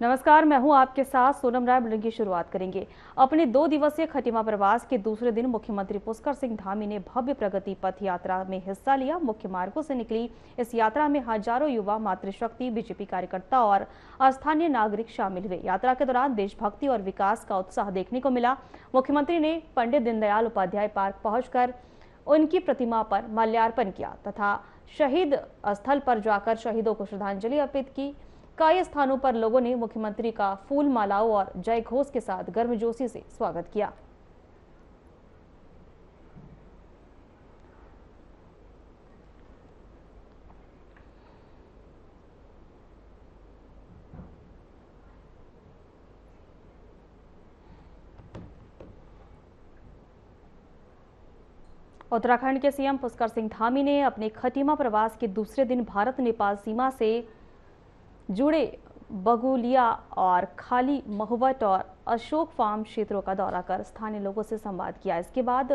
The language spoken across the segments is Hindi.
नमस्कार, मैं हूं आपके साथ सोनम राय। बुलेटिन की शुरुआत करेंगे। अपने 2 दिवसीय खटीमा प्रवास के दूसरे दिन मुख्यमंत्री पुष्कर सिंह धामी ने भव्य प्रगति पथ यात्रा में हिस्सा लिया। मुख्य मार्गों से निकली इस यात्रा में हजारों युवा, मातृशक्ति, बीजेपी कार्यकर्ता और स्थानीय नागरिक शामिल हुए। यात्रा के दौरान देशभक्ति और विकास का उत्साह देखने को मिला। मुख्यमंत्री ने पंडित दीनदयाल उपाध्याय पार्क पहुंचकर उनकी प्रतिमा पर माल्यार्पण किया तथा शहीद स्थल पर जाकर शहीदों को श्रद्धांजलि अर्पित की। कई स्थानों पर लोगों ने मुख्यमंत्री का फूल मालाओं और जय घोष के साथ गर्मजोशी से स्वागत किया। उत्तराखंड के सीएम पुष्कर सिंह धामी ने अपने खटीमा प्रवास के दूसरे दिन भारत नेपाल सीमा से जुड़े बगुलिया और खाली महुवट और अशोक फार्म क्षेत्रों का दौरा कर स्थानीय लोगों से संवाद किया। इसके बाद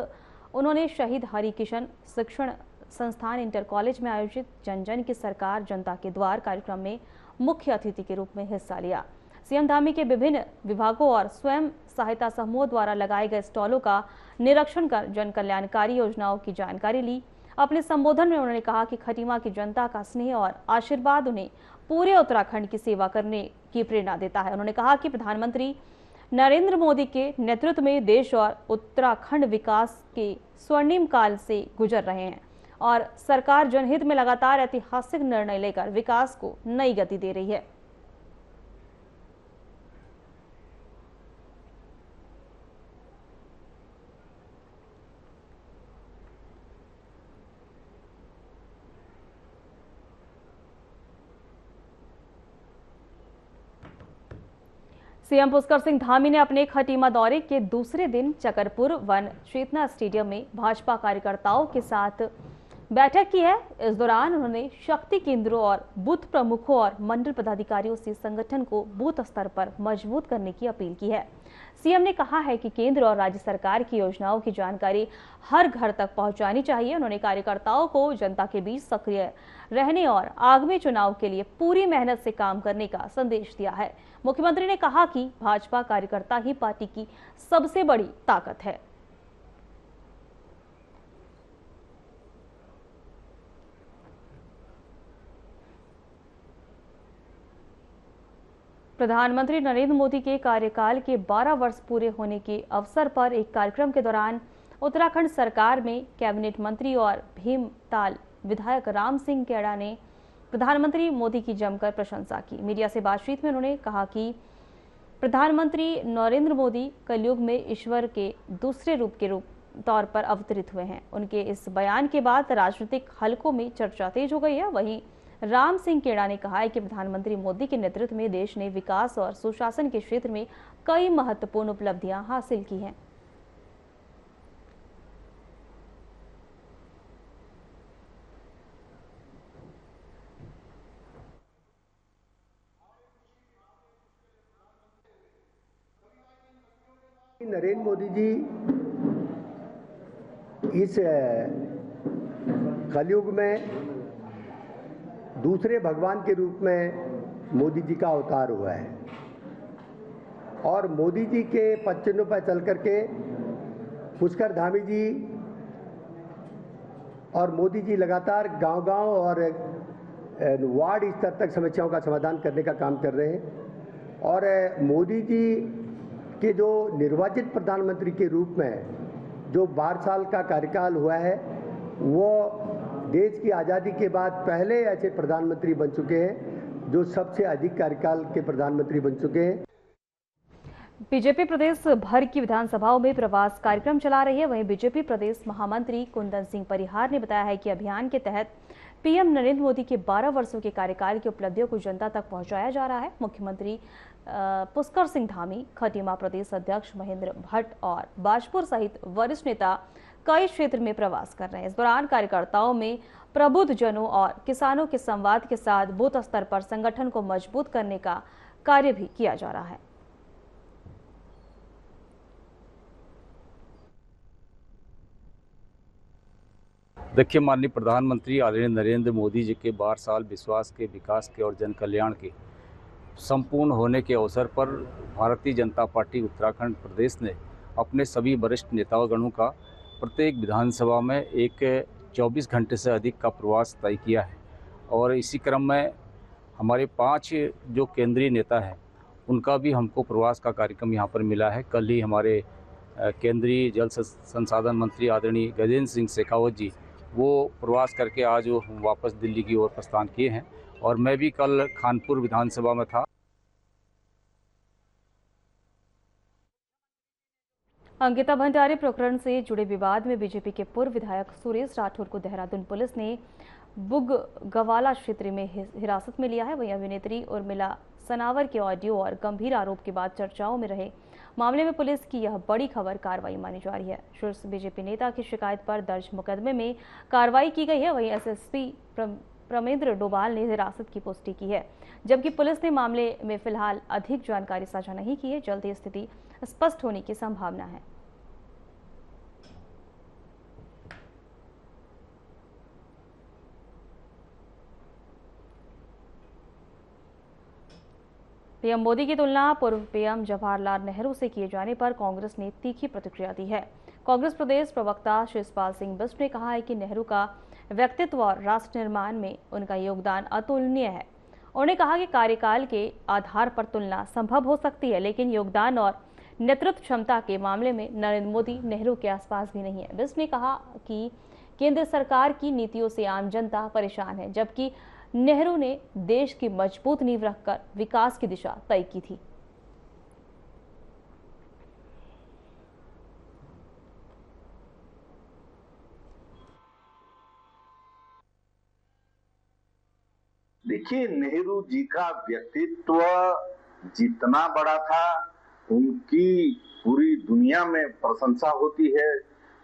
उन्होंने शहीद हरिकिशन शिक्षण संस्थान इंटर कॉलेज में आयोजित जन जन की सरकार जनता के द्वार कार्यक्रम में मुख्य अतिथि के रूप में हिस्सा लिया। सीएम धामी के विभिन्न विभागों और स्वयं सहायता समूह द्वारा लगाए गए स्टॉलों का निरीक्षण कर जन कल्याणकारी योजनाओं की जानकारी ली। अपने संबोधन में उन्होंने कहा कि खटीमा की जनता का स्नेह और आशीर्वाद उन्हें पूरे उत्तराखंड की सेवा करने की प्रेरणा देता है। उन्होंने कहा कि प्रधानमंत्री नरेंद्र मोदी के नेतृत्व में देश और उत्तराखंड विकास के स्वर्णिम काल से गुजर रहे हैं और सरकार जनहित में लगातार ऐतिहासिक निर्णय लेकर विकास को नई गति दे रही है। सीएम पुष्कर सिंह धामी ने अपने खटीमा दौरे के दूसरे दिन चकरपुर वन चेतना स्टेडियम में भाजपा कार्यकर्ताओं के साथ बैठक की है। इस दौरान उन्होंने शक्ति केंद्रों और बूथ प्रमुखों और मंडल पदाधिकारियों से संगठन को बूथ स्तर पर मजबूत करने की अपील की है। सीएम ने कहा है कि केंद्र और राज्य सरकार की योजनाओं की जानकारी हर घर तक पहुंचानी चाहिए। उन्होंने कार्यकर्ताओं को जनता के बीच सक्रिय रहने और आगामी चुनाव के लिए पूरी मेहनत से काम करने का संदेश दिया है। मुख्यमंत्री ने कहा कि भाजपा कार्यकर्ता ही पार्टी की सबसे बड़ी ताकत है। प्रधानमंत्री नरेंद्र मोदी के कार्यकाल के 12 वर्ष पूरे होने के अवसर पर एक कार्यक्रम के दौरान उत्तराखंड सरकार में कैबिनेट मंत्री और भीमताल विधायक राम सिंह खेड़ा ने प्रधानमंत्री मोदी की जमकर प्रशंसा की। मीडिया से बातचीत में उन्होंने कहा कि प्रधानमंत्री नरेंद्र मोदी कलयुग में ईश्वर के दूसरे रूप के तौर पर अवतरित हुए हैं। उनके इस बयान के बाद राजनीतिक हलकों में चर्चा तेज हो गई है। वहीं राम सिंह खेड़ा ने कहा है कि प्रधानमंत्री मोदी के नेतृत्व में देश ने विकास और सुशासन के क्षेत्र में कई महत्वपूर्ण उपलब्धियां हासिल की हैं। नरेंद्र मोदी जी इस कलयुग में दूसरे भगवान के रूप में मोदी जी का अवतार हुआ है और मोदी जी के पद चिन्हों पर चल करके पुष्कर धामी जी और मोदी जी लगातार गांव-गांव और वार्ड स्तर तक समस्याओं का समाधान करने का काम कर रहे हैं और मोदी जी के जो निर्वाचित प्रधानमंत्री के रूप में जो 12 साल का कार्यकाल हुआ है वो देश की आज़ादी के बाद पहले ऐसे प्रधानमंत्री बन चुके हैं जो सबसे अधिक कार्यकाल के प्रधानमंत्री बन चुके हैं। बीजेपी प्रदेश भर की विधानसभाओं में प्रवास कार्यक्रम चला रही है। वहीं बीजेपी प्रदेश महामंत्री कुंदन सिंह परिहार ने बताया है कि अभियान के तहत पीएम नरेंद्र मोदी के 12 वर्षों के कार्यकाल की उपलब्धियों को जनता तक पहुंचाया जा रहा है। मुख्यमंत्री पुष्कर सिंह धामी, खटीमा प्रदेश अध्यक्ष महेंद्र भट्ट और बाजपुर सहित वरिष्ठ नेता कई क्षेत्र में प्रवास कर रहे हैं। इस दौरान कार्यकर्ताओं में प्रबुद्ध जनों और किसानों के संवाद के साथ बूथ स्तर पर संगठन को मजबूत करने का कार्य भी किया जा रहा है। देखिए, माननीय प्रधानमंत्री आदरणीय नरेंद्र मोदी जी के 12 साल विश्वास के, विकास के और जन कल्याण के संपूर्ण होने के अवसर पर भारतीय जनता पार्टी उत्तराखंड प्रदेश ने अपने सभी वरिष्ठ नेतागणों का प्रत्येक विधानसभा में एक 24 घंटे से अधिक का प्रवास तय किया है। और इसी क्रम में हमारे 5 जो केंद्रीय नेता हैं उनका भी हमको प्रवास का कार्यक्रम यहाँ पर मिला है। कल ही हमारे केंद्रीय जल संसाधन मंत्री आदरणीय गजेंद्र सिंह शेखावत जी वो प्रवास करके आज वो वापस दिल्ली की ओर प्रस्थान किए हैं और मैं भी कल खानपुर विधानसभा में था। अंकिता भंडारी प्रकरण से जुड़े विवाद में बीजेपी के पूर्व विधायक सुरेश राठौर को देहरादून पुलिस ने बुगगवाला क्षेत्र में हिरासत में लिया है। वहीं अभिनेत्री उर्मिला सनावर के ऑडियो और गंभीर आरोप के बाद चर्चाओं में रहे मामले में पुलिस की यह बड़ी खबर कार्रवाई मानी जा रही है। शीर्ष बीजेपी नेता की शिकायत पर दर्ज मुकदमे में कार्रवाई की गई है। वहीं एसएसपी प्रमेंद्र डोभाल ने हिरासत की पुष्टि की है, जबकि पुलिस ने मामले में फिलहाल अधिक जानकारी साझा नहीं की है। जल्द ही स्थिति स्पष्ट होने की संभावना है। पीएम मोदी की तुलना पूर्व पीएम जवाहरलाल नेहरू से किए जाने पर कांग्रेस ने तीखी प्रतिक्रिया दी है। कांग्रेस प्रदेश प्रवक्ता शिवपाल सिंह बिष्ट ने कहा है कि नेहरू का व्यक्तित्व और राष्ट्र निर्माण में उनका योगदान अतुलनीय है। उन्होंने कहा कि कार्यकाल के आधार पर तुलना संभव हो सकती है, लेकिन योगदान और नेतृत्व क्षमता के मामले में नरेंद्र मोदी नेहरू के आसपास भी नहीं है। बिष्ट ने कहा कि केंद्र सरकार की नीतियों से आम जनता परेशान है, जबकि नेहरू ने देश की मजबूत नींव रखकर विकास की दिशा तय की थी। देखिए, नेहरू जी का व्यक्तित्व जितना बड़ा था उनकी पूरी दुनिया में प्रशंसा होती है।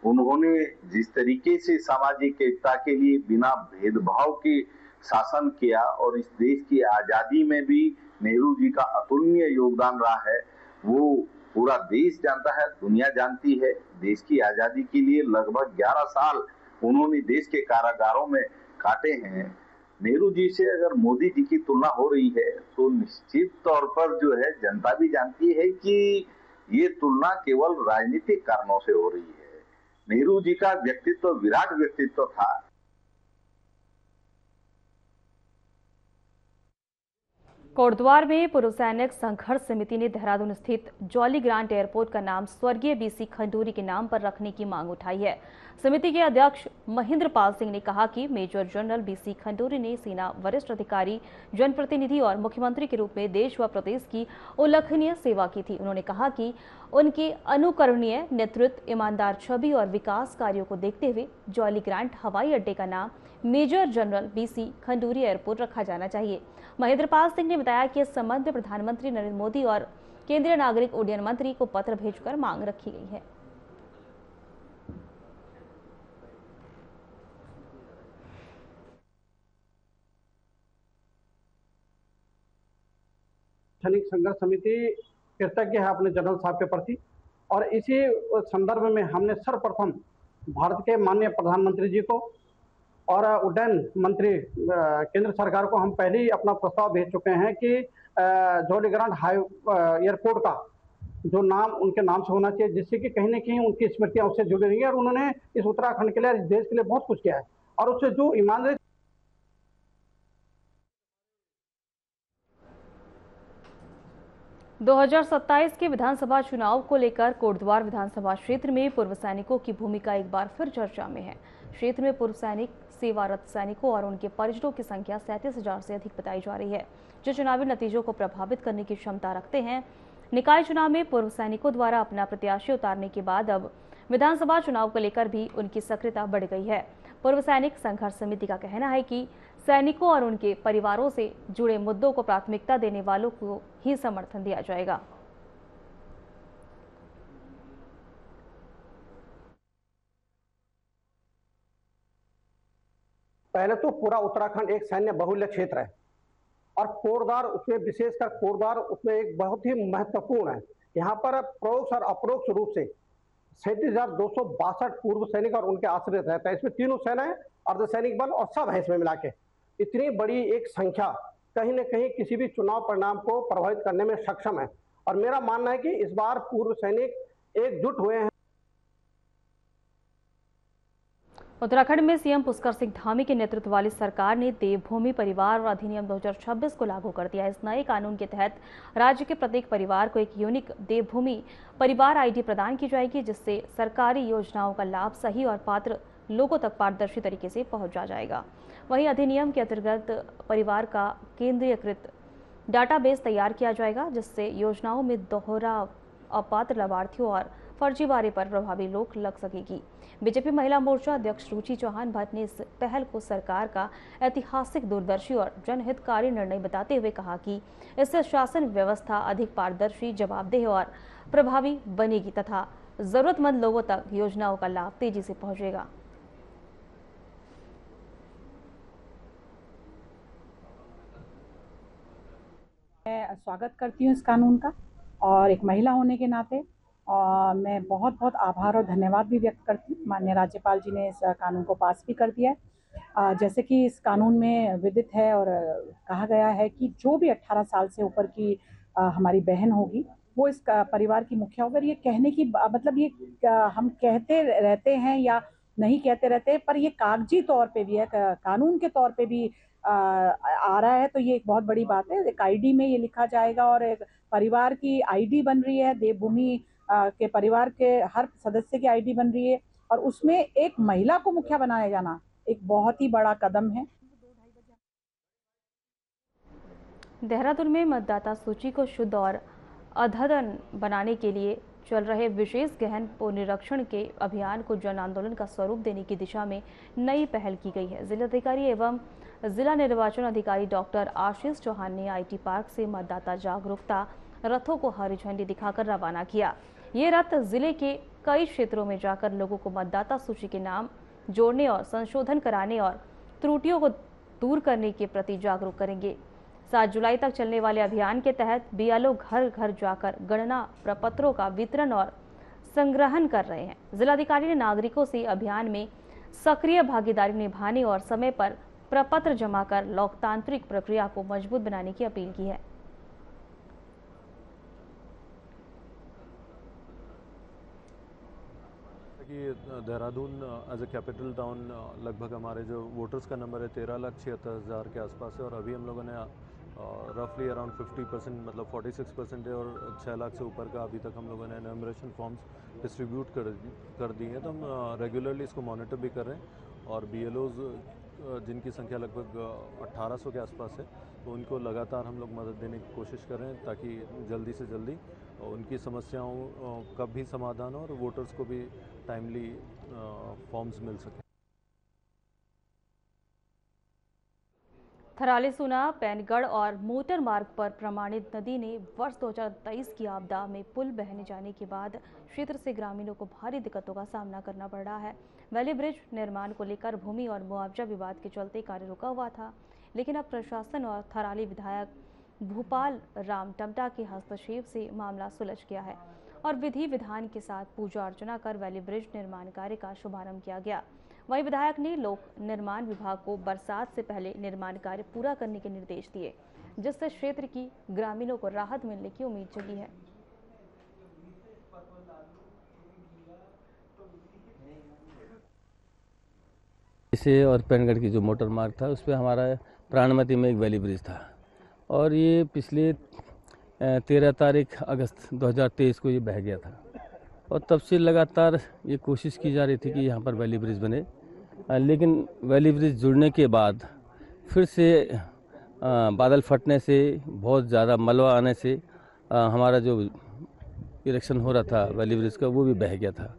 उन्होंने जिस तरीके से सामाजिक एकता के लिए बिना भेदभाव के शासन किया और इस देश की आजादी में भी नेहरू जी का अतुलनीय योगदान रहा है, वो पूरा देश जानता है, दुनिया जानती है। देश की आजादी के लिए लगभग 11 साल उन्होंने देश के कारागारों में काटे हैं। नेहरू जी से अगर मोदी जी की तुलना हो रही है तो निश्चित तौर पर जो है जनता भी जानती है कि ये तुलना केवल राजनीतिक कारणों से हो रही है। नेहरू जी का व्यक्तित्व विराट व्यक्तित्व था। कोटद्वार में पूर्व सैनिक संघर्ष समिति ने देहरादून स्थित जॉली ग्रांट एयरपोर्ट का नाम स्वर्गीय बीसी खंडूरी के नाम पर रखने की मांग उठाई है। समिति के अध्यक्ष महेंद्र पाल सिंह ने कहा कि मेजर जनरल बीसी खंडूरी ने सेना वरिष्ठ अधिकारी, जनप्रतिनिधि और मुख्यमंत्री के रूप में देश व प्रदेश की उल्लेखनीय सेवा की थी। उन्होंने कहा कि उनके अनुकरणीय नेतृत्व, ईमानदार छवि और विकास कार्यों को देखते हुए जॉली ग्रांट हवाई अड्डे का नाम major general BC Khanduri airport रखा जाना चाहिए। महेंद्र पाल सिंह ने बताया कि इस संबंध में प्रधानमंत्री नरेंद्र मोदी और केंद्रीय नागरिक उड्डयन मंत्री को पत्र भेजकर मांग रखी गई है। सैनिक संघर्ष समिति कृतज्ञ है अपने जनरल साहब के प्रति और इसी संदर्भ में हमने सर्वप्रथम भारत के माननीय प्रधानमंत्री जी को और उड्डयन मंत्री केंद्र सरकार को हम पहले ही अपना प्रस्ताव भेज चुके हैं कि जॉली ग्रांट एयरपोर्ट का जो नाम उनके नाम से होना चाहिए, जिससे कि कहीं न कहीं उनकी स्मृतियां उससे जुड़ी रही है और उन्होंने इस उत्तराखंड के लिए, इस देश के लिए बहुत कुछ किया है और उससे जो ईमानदारी। दो 2027 के विधानसभा चुनाव को लेकर कोटद्वार विधानसभा क्षेत्र में पूर्व सैनिकों की भूमिका एक बार फिर चर्चा में है। क्षेत्र में पूर्व सैनिक, सेवारत सैनिकों और उनके परिजनों की संख्या 37,000 से अधिक बताई जा रही है, जो चुनावी नतीजों को प्रभावित करने की क्षमता रखते हैं। निकाय चुनाव में पूर्व सैनिकों द्वारा अपना प्रत्याशी उतारने के बाद अब विधानसभा चुनाव को लेकर भी उनकी सक्रियता बढ़ गई है। पूर्व सैनिक संघर्ष समिति का कहना है कि सैनिकों और उनके परिवारों से जुड़े मुद्दों को प्राथमिकता देने वालों को ही समर्थन दिया जाएगा। पहले तो पूरा उत्तराखंड एक सैन्य बहुल्य क्षेत्र है और कोटद्वार उसमें, विशेषकर कोटद्वार उसमें एक बहुत ही महत्वपूर्ण है। यहाँ पर परोक्ष और अपरोक्ष रूप से 37,262 पूर्व सैनिक और उनके आश्रित रहते हैं। इसमें तीनों सेनाएं, अर्धसैनिक बल और सब है इसमें मिला के। इतनी बड़ी एक संख्या कहीं न कहीं किसी भी चुनाव परिणाम को प्रभावित करने में सक्षम है। और मेरा मानना है कि इस बार पूर्व सैनिक एकजुट हुए हैं। उत्तराखंड में सीएम पुष्कर सिंह धामी के नेतृत्व वाली सरकार ने देवभूमि परिवार अधिनियम 2026 को लागू कर दिया। इस नए कानून के तहत राज्य के प्रत्येक परिवार को एक यूनिक देवभूमि परिवार आईडी प्रदान की जाएगी, जिससे सरकारी योजनाओं का लाभ सही और पात्र लोगों तक पारदर्शी तरीके से पहुंचा जाएगा। वहीं अधिनियम के अंतर्गत परिवार का केंद्रीयकृत डाटाबेस तैयार किया जाएगा, जिससे योजनाओं में दोहरा अपात्र लाभार्थियों और फर्जीवाड़े पर प्रभावी रोक लग सकेगी। बीजेपी महिला मोर्चा अध्यक्ष रुचि चौहान भट्ट ने इस पहल को सरकार का ऐतिहासिक, दूरदर्शी और जनहितकारी निर्णय बताते हुए कहा कि इससे शासन व्यवस्था अधिक पारदर्शी, जवाबदेह और प्रभावी बनेगी तथा जरूरतमंद लोगों तक योजनाओं का लाभ तेजी से पहुंचेगा। मैं स्वागत करती हूँ इस कानून का, और एक महिला होने के नाते मैं बहुत बहुत आभार और धन्यवाद भी व्यक्त करती हूँ। माननीय राज्यपाल जी ने इस कानून को पास भी कर दिया है। जैसे कि इस कानून में विदित है और कहा गया है कि जो भी 18 साल से ऊपर की हमारी बहन होगी वो इस परिवार की मुखिया होगी। ये कहने की मतलब ये हम कहते रहते हैं या नहीं कहते रहते, पर ये कागजी तौर पे भी है, कानून के तौर पे भी आ रहा है। तो ये एक बहुत बड़ी बात है। एक आईडी में ये लिखा जाएगा और एक परिवार की आईडी बन रही है, देवभूमि के परिवार के हर सदस्य की आईडी बन रही है, और उसमें एक महिला को मुखिया बनाया जाना एक बहुत ही बड़ा कदम है। देहरादून में मतदाता सूची को शुद्ध और अद्यतन बनाने के लिए चल रहे विशेष गहन पुनरीक्षण के अभियान को जन आंदोलन का स्वरूप देने की दिशा में नई पहल की गई है। जिलाधिकारी एवं जिला निर्वाचन अधिकारी डॉक्टर आशीष चौहान ने आईटी पार्क से मतदाता जागरूकता रथों को हरी झंडी दिखाकर रवाना किया। ये रथ जिले के कई क्षेत्रों में जाकर लोगों को मतदाता सूची के नाम जोड़ने और संशोधन कराने और त्रुटियों को दूर करने के प्रति जागरूक करेंगे। 7 जुलाई तक चलने वाले अभियान के तहत बीएलओ घर घर जाकर गणना प्रपत्रों का वितरण और संग्रहण कर रहे हैं। जिलाधिकारी ने नागरिकों से अभियान में सक्रिय भागीदारी निभाने और समय पर प्रपत्र जमा कर लोकतांत्रिक प्रक्रिया को मजबूत बनाने की अपील की है। Dehradun as a capital town लगभग हमारे जो वोटर्स का नंबर है 13,76,000 के आसपास है, और अभी हम लोगों ने रफली अराउंड 50% मतलब 46% है, और 6 लाख से ऊपर का अभी तक हम लोगों ने एनुमरेशन फॉर्म्स डिस्ट्रीब्यूट कर दिए हैं। तो हम रेगुलरली इसको मॉनिटर भी कर रहे हैं, और बीएलओज जिनकी संख्या लगभग 1800 के आसपास है, तो उनको लगातार हम लोग मदद देने की कोशिश कर रहे हैं ताकि जल्दी से जल्दी उनकी समस्याओं का भी समाधान हो और वोटर्स को भी टाइमली फॉर्म्स मिल सके। थराली सुना, पैनगढ़ और मोटर मार्ग पर प्रमाणित नदी ने वर्ष 2023 की आपदा में पुल बहने जाने के बाद क्षेत्र से ग्रामीणों को भारी दिक्कतों का सामना करना पड़ रहा है। वैली ब्रिज निर्माण को लेकर भूमि और मुआवजा विवाद के चलते कार्य रुका हुआ था, लेकिन अब प्रशासन और थराली विधायक भूपाल राम टमटा के हस्तक्षेप से मामला सुलझ गया है और विधि विधान के साथ पूजा अर्चना कर वैली ब्रिज निर्माण कार्य का शुभारंभ किया गया। वहीं विधायक ने लोक निर्माण विभाग को बरसात से पहले निर्माण कार्य पूरा करने के निर्देश दिए, जिससे क्षेत्र की ग्रामीणों को राहत मिलने की उम्मीद जगी है। इसे और पैनगढ़ की जो मोटर मार्ग था उस पर हमारा प्राणमति में एक वैली ब्रिज था, और ये पिछले 13 तारीख अगस्त 2023 को ये बह गया था, और तब से लगातार ये कोशिश की जा रही थी कि यहाँ पर वैली ब्रिज बने। लेकिन वैली ब्रिज जुड़ने के बाद फिर से बादल फटने से, बहुत ज़्यादा मलबा आने से हमारा जो इरेक्शन हो रहा था वैली ब्रिज का वो भी बह गया था,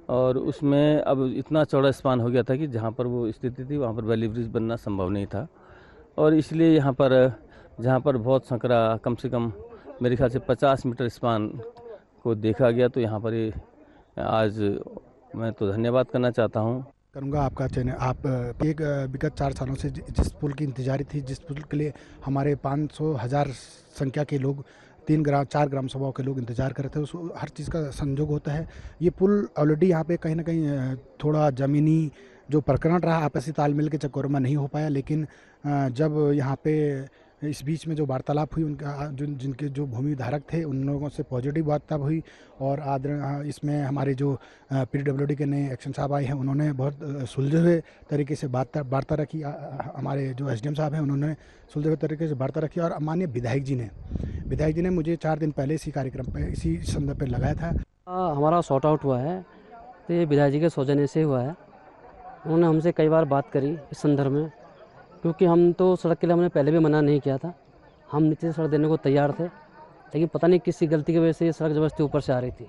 और उसमें अब इतना चौड़ा स्पान हो गया था कि जहाँ पर वो स्थिति थी वहाँ पर वैली ब्रिज बनना संभव नहीं था। और इसलिए यहाँ पर जहाँ पर बहुत संकरा कम से कम मेरे ख्याल से 50 मीटर स्पान को देखा गया, तो यहाँ पर ये आज मैं तो धन्यवाद करना चाहता हूँ करूँगा आपका चैनल। आप एक विगत 4 सालों से जिस पुल की इंतजारी थी, जिस पुल के लिए हमारे 500,000 संख्या के लोग 4 ग्राम सभाओं के लोग इंतजार कर रहे थे, उस हर चीज़ का संजोग होता है। ये पुल ऑलरेडी यहाँ पे कहीं ना कहीं थोड़ा ज़मीनी जो प्रकरण रहा आपसी तालमेल के चक्कर में नहीं हो पाया, लेकिन जब यहाँ पे इस बीच में जो वार्तालाप हुई उनका जिनके जो भूमि धारक थे उन लोगों से पॉजिटिव वार्ता हुई। और इसमें हमारे जो PWD के नए एक्शन साहब आए हैं उन्होंने बहुत सुलझे हुए तरीके से वार्ता रखी। हमारे जो SDM साहब हैं उन्होंने सुलझे हुए तरीके से वार्ता रखी। और माननीय विधायक जी ने मुझे 4 दिन पहले इसी कार्यक्रम पे इसी संदर्भ पे लगाया था। हमारा सॉर्ट आउट हुआ है तो ये विधायक जी के सौजन्य से हुआ है। उन्होंने हमसे कई बार बात करी इस संदर्भ में, क्योंकि हम तो सड़क के लिए हमने पहले भी मना नहीं किया था, हम नीचे से सड़क देने को तैयार थे, लेकिन पता नहीं किसी गलती की वजह से ये सड़क ज़बरदस्ती ऊपर से आ रही थी।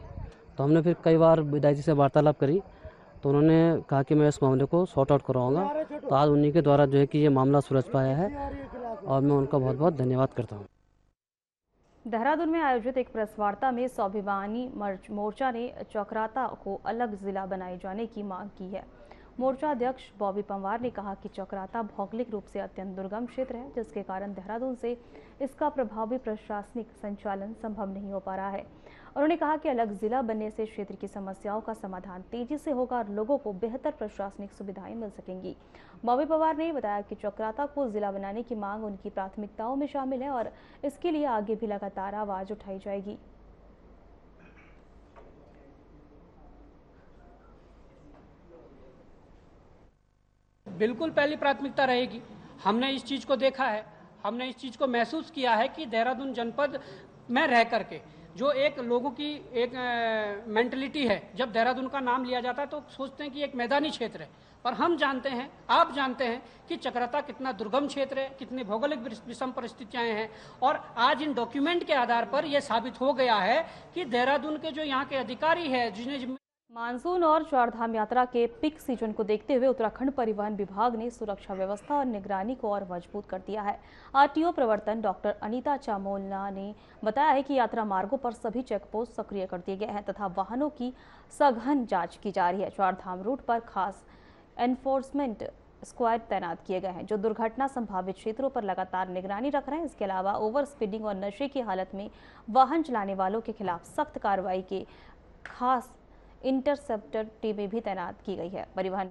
तो हमने फिर कई बार विधायक जी से वार्तालाप करी तो उन्होंने कहा कि मैं इस मामले को सॉर्ट आउट करवाऊँगा। तो आज उन्हीं के द्वारा जो है कि ये मामला सुलझ पाया है और मैं उनका बहुत बहुत धन्यवाद करता हूँ। देहरादून में आयोजित एक प्रेस वार्ता में स्वाभिमानी मोर्चा ने चक्राता को अलग जिला बनाए जाने की मांग की है। मोर्चा अध्यक्ष बॉबी पंवार ने कहा कि चक्राता भौगोलिक रूप से अत्यंत दुर्गम क्षेत्र है, जिसके कारण देहरादून से इसका प्रभावी प्रशासनिक संचालन संभव नहीं हो पा रहा है। उन्होंने कहा कि अलग जिला बनने से क्षेत्र की समस्याओं का समाधान तेजी से होगा और लोगों को बेहतर प्रशासनिक सुविधाएं मिल सकेंगी। बॉबी पंवार ने बताया कि चक्राता को जिला बनाने की मांग उनकी प्राथमिकताओं में शामिल है और इसके लिए आगे भी लगातार आवाज उठाई जाएगी। बिल्कुल पहली प्राथमिकता रहेगी। हमने इस चीज़ को देखा है, हमने इस चीज़ को महसूस किया है कि देहरादून जनपद में रह करके जो एक लोगों की एक मेंटलिटी है, जब देहरादून का नाम लिया जाता है तो सोचते हैं कि एक मैदानी क्षेत्र है, पर हम जानते हैं, आप जानते हैं कि चक्राता कितना दुर्गम क्षेत्र है, कितनी भौगोलिक विषम परिस्थितियां हैं। और आज इन डॉक्यूमेंट के आधार पर यह साबित हो गया है कि देहरादून के जो यहाँ के अधिकारी है जिन्हें मानसून और चारधाम यात्रा के पिक सीजन को देखते हुए उत्तराखंड परिवहन विभाग ने सुरक्षा व्यवस्था और निगरानी को और मजबूत कर दिया है। RTO प्रवर्तन डॉक्टर अनीता चामोलना ने बताया है कि यात्रा मार्गों पर सभी चेकपोस्ट सक्रिय कर दिए गए हैं तथा वाहनों की सघन जांच की जा रही है। चारधाम रूट पर खास एनफोर्समेंट स्क्वाड तैनात किए गए हैं जो दुर्घटना संभावित क्षेत्रों पर लगातार निगरानी रख रहे हैं। इसके अलावा ओवर स्पीडिंग और नशे की हालत में वाहन चलाने वालों के खिलाफ सख्त कार्रवाई के खास इंटरसेप्टर टीमें भी तैनात की गई है। परिवहन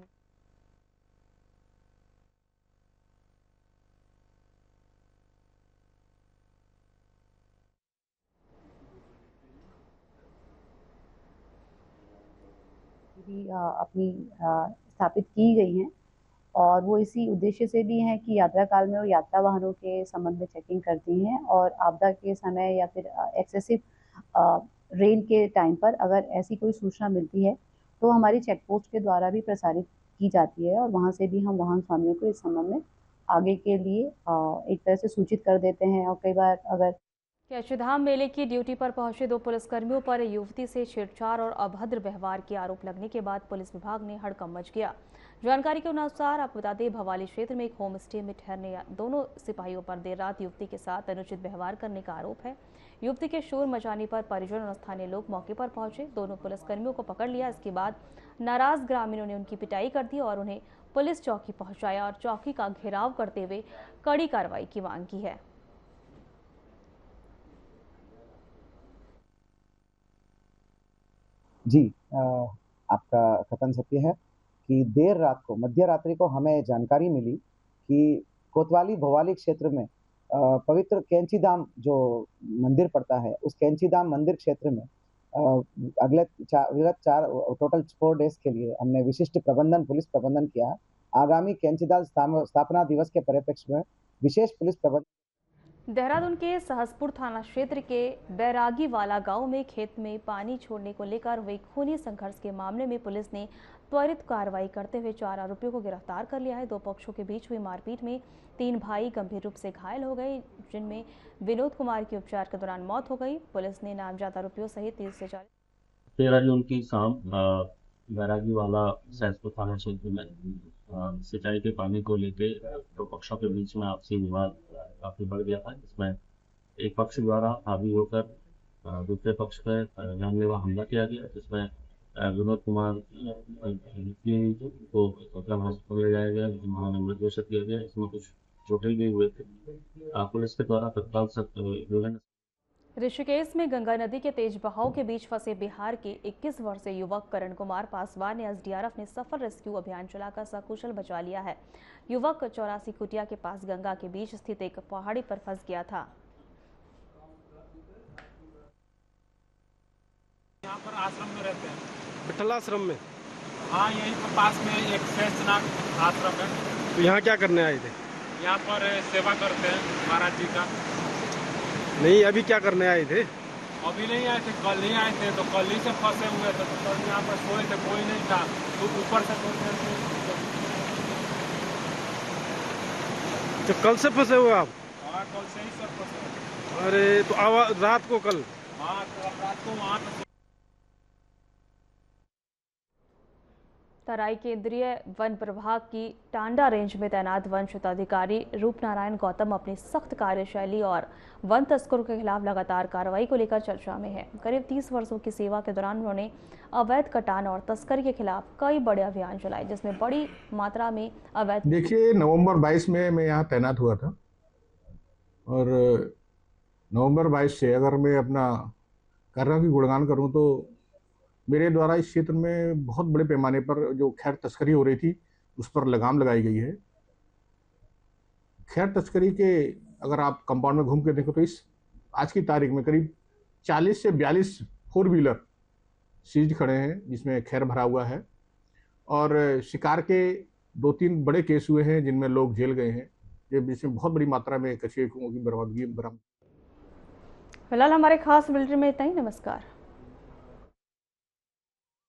भी अपनी स्थापित की गई हैं और वो इसी उद्देश्य से भी हैं कि यात्रा काल में वो यात्रा वाहनों के संबंध में चेकिंग करती हैं और आपदा के समय या फिर एक्सेसिव रेन के टाइम पर अगर ऐसी कोई सूचना मिलती है तो हमारी चेक पोस्ट के द्वारा भी प्रसारित की जाती है और वहाँ से भी हम वाहन स्वामियों को इस संबंध में आगे के लिए एक तरह से सूचित कर देते हैं। और कई बार अगर कैचीधाम मेले की ड्यूटी पर पहुंचे 2 पुलिसकर्मियों पर युवती से छेड़छाड़ और अभद्र व्यवहार के आरोप लगने के बाद पुलिस विभाग ने हड़कंप मच गया। जानकारी के अनुसार आपको बता दें, भवाली क्षेत्र में एक होम स्टे में ठहरने दोनों सिपाहियों पर देर रात युवती के साथ अनुचित व्यवहार करने का आरोप है। युवती के शोर मचाने पर परिजन और स्थानीय लोग मौके पर पहुंचे, दोनों पुलिसकर्मियों को पकड़ लिया। इसके बाद नाराज ग्रामीणों ने उनकी पिटाई कर दी और उन्हें पुलिस चौकी पहुंचाया और चौकी का घेराव करते हुए कड़ी कार्रवाई की मांग की है। जी, आपका कथन सत्य है कि देर रात को मध्य रात्रि को हमें जानकारी मिली कि कोतवाली भवाली क्षेत्र में पवित्र कैंचीधाम जो मंदिर पड़ता है उस कैंचीधाम मंदिर क्षेत्र में विगत 4 डेज के लिए हमने विशिष्ट पुलिस प्रबंधन किया। आगामी कैंचीधाम स्थापना दिवस के परिप्रेक्ष्य में विशेष पुलिस प्रबंधन। देहरादून के सहसपुर थाना क्षेत्र के बैरागी वाला गांव में खेत में पानी छोड़ने को लेकर हुए खूनी संघर्ष के मामले में पुलिस ने त्वरित कार्रवाई करते हुए 4 आरोपियों को गिरफ्तार कर लिया है। 2 पक्षों के बीच हुई मारपीट में 3 भाई गंभीर रूप से घायल हो गए, जिनमें विनोद कुमार की उपचार के दौरान मौत हो गई। पुलिस ने नामजद आरोपियों सहित 30 से 40 13 जून की शाम बैरागी वाला सहसपुर थाना क्षेत्र में सिंचाई के पानी को लेके 2 पक्षों के बीच में आपसी विवाद काफी बढ़ गया था, जिसमें एक पक्ष द्वारा हावी होकर दूसरे पक्ष पर जानलेवा हमला किया गया, जिसमें विनोद कुमार को हॉस्पिटल ले जाया गया, जिन्होंने मृत घोषित किया गया। इसमें कुछ चोटिल भी हुए थे। पुलिस के द्वारा तत्काल ऋषिकेश में गंगा नदी के तेज बहाव के बीच फंसे बिहार के 21 वर्षीय युवक करण कुमार पासवान ने एसडीआरएफ ने सफल रेस्क्यू अभियान चलाकर सकुशल बचा लिया है। युवक 84 कुटिया के पास गंगा के बीच स्थित एक पहाड़ी पर फंस गया था। यहाँ पर आश्रम में रहते हैं, विठल आश्रम में। हाँ, यहीं पर पास में एक शेषनाग आश्रम है। तो यहाँ क्या करने आए थे? यहाँ पर सेवा करते हैं महाराज जी का। नहीं, अभी क्या करने आए थे? अभी नहीं आए थे, कल ही आए थे। तो कल ही से फंसे हुए थे, तो कल यहाँ पर सोए थे, कोई नहीं था, तो ऊपर से तो कल से फंसे हुए आप? हाँ, कल से ही सब फंसे। अरे तो आवाज रात को कल? हाँ, तो रात को वहाँ पे तराई केंद्रीय वन प्रभाग की टांडा रेंज में तैनात वन क्षेत्राधिकारी रूपनारायण गौतम अपनी सख्त कार्यशैली और वन तस्करों के खिलाफ लगातार कार्रवाई को लेकर चर्चा में है। करीब 30 वर्षों की सेवा के दौरान उन्होंने अवैध कटान और तस्करी के खिलाफ कई बड़े अभियान चलाए, जिसमें बड़ी मात्रा में अवैध। देखिए, नवंबर 22 में मैं यहाँ तैनात हुआ था और नवंबर 22 से अगर मैं अपना कार्यों की गुणगान करूँ तो मेरे द्वारा इस क्षेत्र में बहुत बड़े पैमाने पर जो खैर तस्करी हो रही थी उस पर लगाम लगाई गई है। खैर तस्करी के अगर आप कंपाउंड में घूम के देखो तो इस आज की तारीख में करीब 40 से 42 4 व्हीलर सीज खड़े हैं जिसमें खैर भरा हुआ है और शिकार के 2-3 बड़े केस हुए हैं जिनमें लोग जेल गए हैं, जिसमें बहुत बड़ी मात्रा में कछुओं की बरामदगी। फिलहाल हमारे खास बुलेटिन में इतना ही। नमस्कार।